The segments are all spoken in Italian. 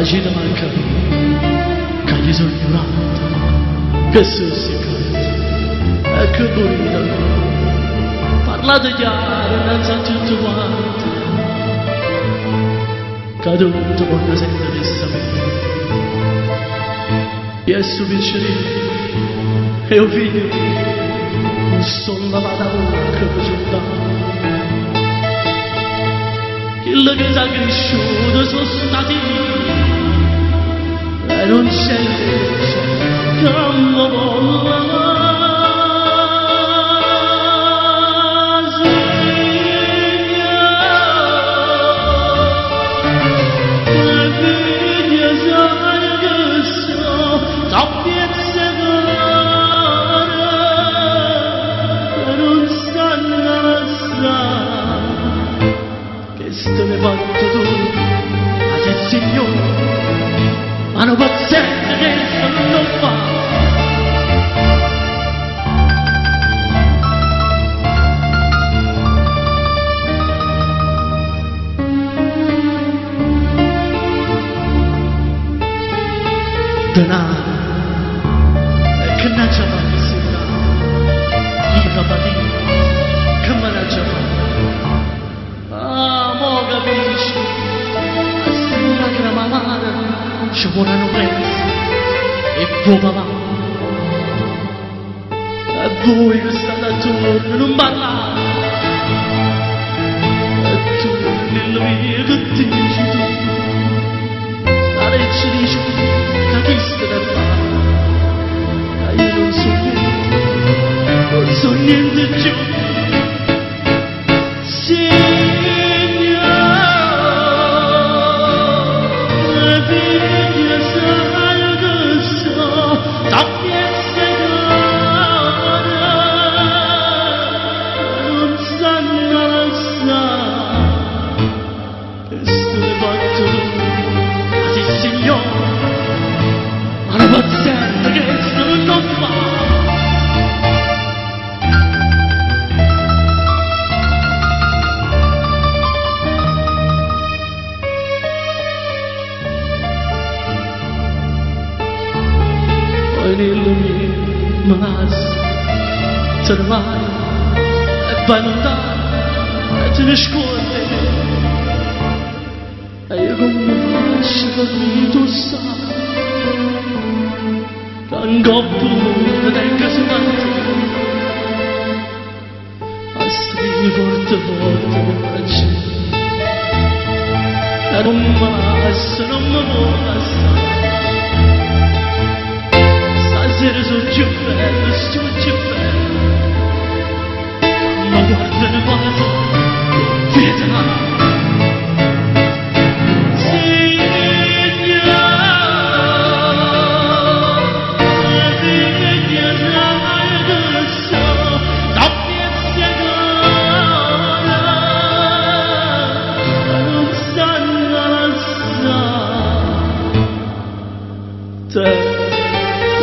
agita mancata, che gli sono ignorata, che si secca, e che bonita, parlate chiaro innanzi a tutto quanto, che tutto quando sente di sapere, io sono piccolino, e io figlio, non sono la padrona che mi c'è dato. Quello che sa cresciuto sono stati e non c'è legge che mi volla le figlie sai che sono tappiezze care e non sanno lassare. Questo ne fatto tu, ma ti signore, ma non paziente che non fa. Denaro, che non c'è mai di sera, io patino, che me ne c'è mai. Capisci, sembra che la mamma ci vorranno prendere e poi papà e voi che state attorno non parlate e tu nella via che dici tu la legge dice che chi sta da fare e io non so niente più. Nelle mie masi te ne vai e vai lontano e te ne scordi e io come faccio per tu sai che un coppo mi tenga soltanto a stringere forte forte le braccia e non mi può passare. Stasera sono più bello, ma guarda le cose, vedrà. Signore, le figlie sai che sono tappiezze care, non sanno lassare.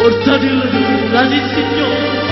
Portate la di Signore